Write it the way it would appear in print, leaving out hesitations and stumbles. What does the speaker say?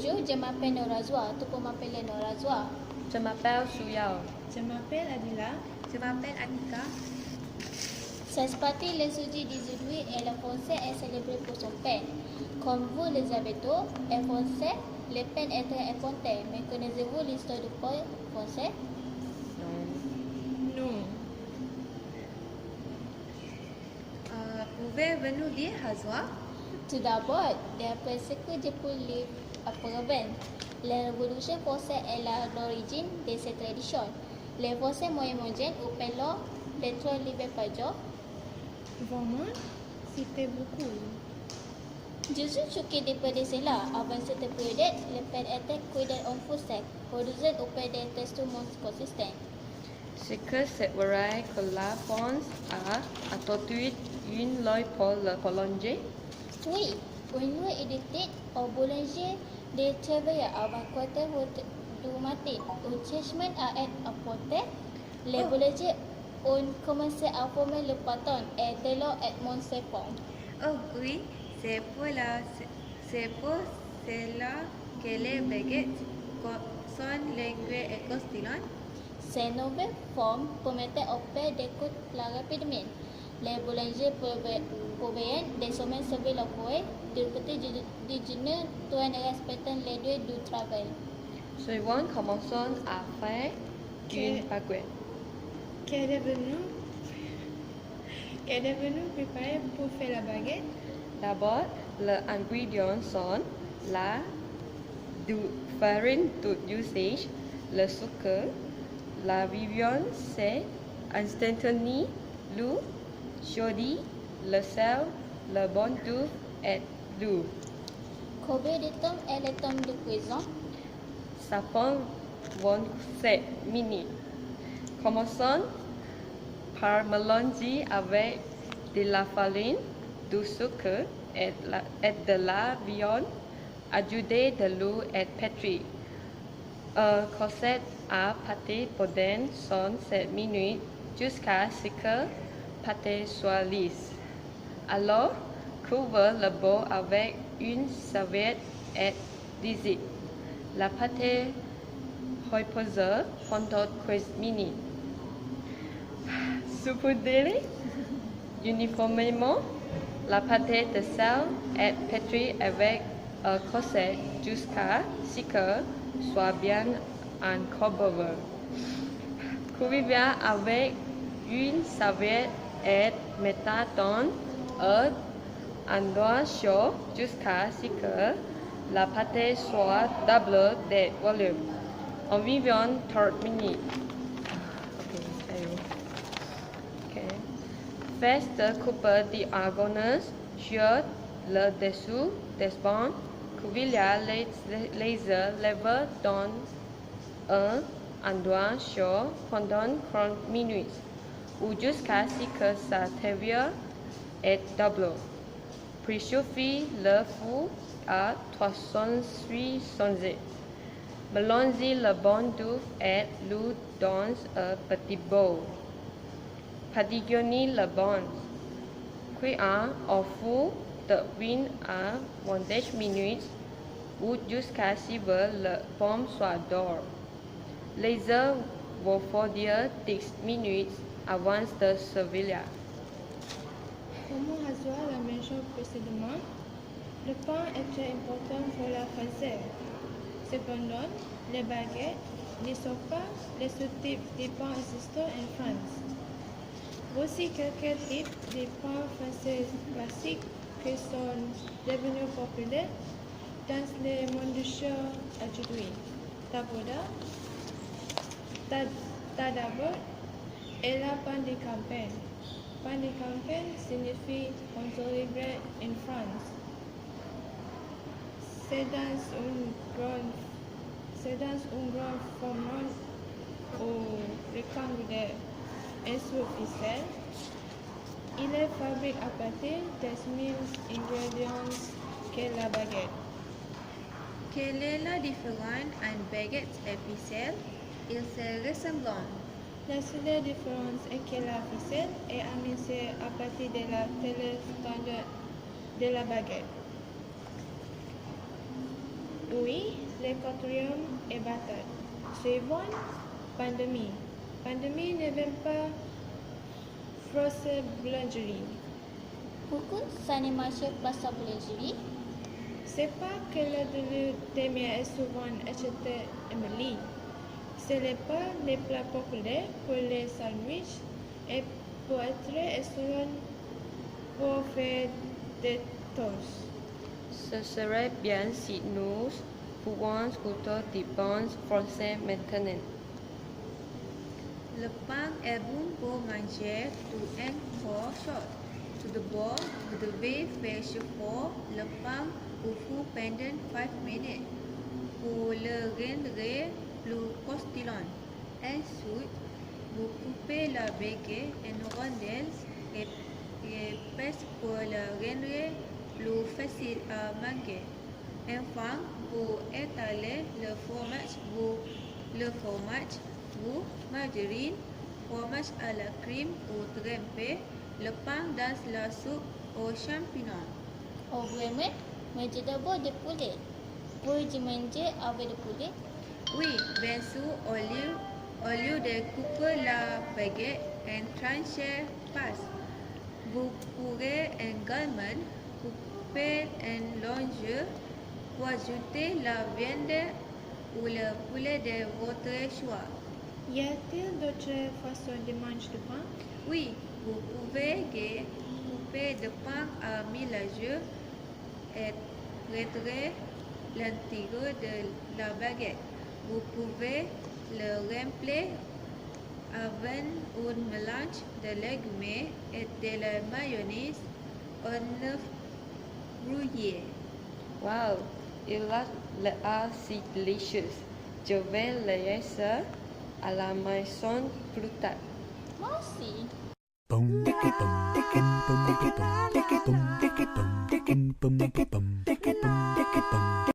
Bonjour, je m'appelle Norazwa. Tu peux m'appeler Norazwa. Je m'appelle Suyao. Je m'appelle Adila. Je m'appelle Annika. Cette partie, le sujet d'aujourd'hui est le français est célébré pour son pain. Comme vous le savez tous, en français, le pain était inventé. Mais connaissez-vous l'histoire du pain français? Non. Pouvez-vous nous dire, Hazwa? Tout d'abord, d'après ce que je peux lire à Provence, la Révolution française est l'origine de cette tradition. Les Français moyen-mondiens au Pélo, les 3 livres par jour. Vraiment, c'était beaucoup. Je suis choquée de perdre cela. Avant cette période, le pain était cuit en feu sec, produisant au pain des testaments consistants. C'est que c'est vrai que la France a introduit une loi pour le boulanger. Oui, une loi édictée au boulanger de travailler avant 4 heures du matin. Au changement à être apporté, les boulangers ont commencé à former le patron et dès lors Edmond Sepon. Oh oui, c'est pour cela que les baguettes sont longues et croustillantes. Ces nouvelles formes permettaient au père d'écouter plus rapidement. Les boulangers pouvaient désormais servir le foyer du petit déjeuner tout en respectant les droits du travail. Suivant commençons à faire une baguette. Qu'est devenu préparé pour faire la baguette? D'abord, les ingrédients sont la farine tout usage, le sucre, la viande c'est instantanée, l'eau, chaudy, le sel, le bon d'œuf et l'eau. Combien de temps est le temps de cuisson? Ça prend 27 minutes. Commençons par mélanger avec de la farine, du sucre et de la viande. Ajouter de l'eau et pétrir. Cossette à pâté pendant 7 minutes jusqu'à ce que pâté soit lisse. Alors, couvre le bol avec une serviette et disez. La pâté repose pendant 15 minutes. Saupoudrez uniformément la pâté de sel et pétrir avec un cossette jusqu'à ce que soit bien incorporé. Couvrez avec une serviette et mettez dans un endroit chaud jusqu'à ce que la pâté soit double de volume. Environ 30 minutes. Faites couper des diagonales sur le dessous des bandes. Couvrez les lèvres dans un endroit chaud pendant 30 minutes ou jusqu'à ce que sa texture est double. Préchauffez le four à 360. Mélangez le bon d'œuf et l'eau dans un petit bol. Padigonnez le bon. Cuire au four de 20 à 20 minutes ou jusqu'à ce que le pomme soit d'or. Laissez refroidir 10 minutes avant de servir. Comme Hazwa l'a mentionné précédemment, le pain est très important pour la française. Cependant, les baguettes ne sont pas les seuls types de pains existants en France. Voici quelques types de pains français classiques qui sont devenus populaires dans le monde aujourd'hui. D'abord, est la pain de campagne. Pain de campagne signifie pain célébré en France. C'est dans un grand format ou rectangulaire et superficiel. Il est fabriqué à partir des mêmes ingrédients que la baguette. Quelle est la différence entre baguette et ficelle? Ils se ressemblent. La seule différence est que la ficelle est amusée à partir de la taille standard de la baguette. Oui, l'équatorium est battu. Suivant, pandémie. Pandémie ne vient pas forcer boulangerie. Pourquoi ça ne marche pas sa boulangerie? C'est pas que le début est souvent acheté Emily. Ce n'est pas les plats populaires pour les sandwichs et pour être souvent pour faire des toasts. Ce serait bien si nous pouvions goûter des bons français maintenant. Le pain est bon pour manger tout un corps chaud. Tout d'abord, vous devez faire chauffer le pain au four pendant 5 minutes pour le rendre plus croustillant. Ensuite, vous coupez la baguette en rondelles épaisses pour le rendre plus facile à manger. Enfin, vous étalez le fromage, margarine, fromage à la crème ou trempez le pain dans la soupe aux champignons. Oh vraiment? Manger d'abord de poulet. Vous manger avec le poulet? Oui, bien sûr, au lieu de couper la baguette en tranches passes, vous pourrez également couper en longueur pour ajouter la viande ou le poulet de votre choix. Y a-t-il d'autres façons de manger du pain? Oui, vous pouvez couper de pain à mélanger et retirer l'intérieur de la baguette. Vous pouvez le remplir avec un mélange de légumes et de la mayonnaise ou un œuf brouillé. Wow, il a si delicious. Je vais l'essayer à la maison plus tard. Merci. Boom, dicky, boom, dicky, boom, dicky, boom, dicky, boom, dicky, boom, dicky, boom, dicky, boom, dicky, boom, dicky, boom.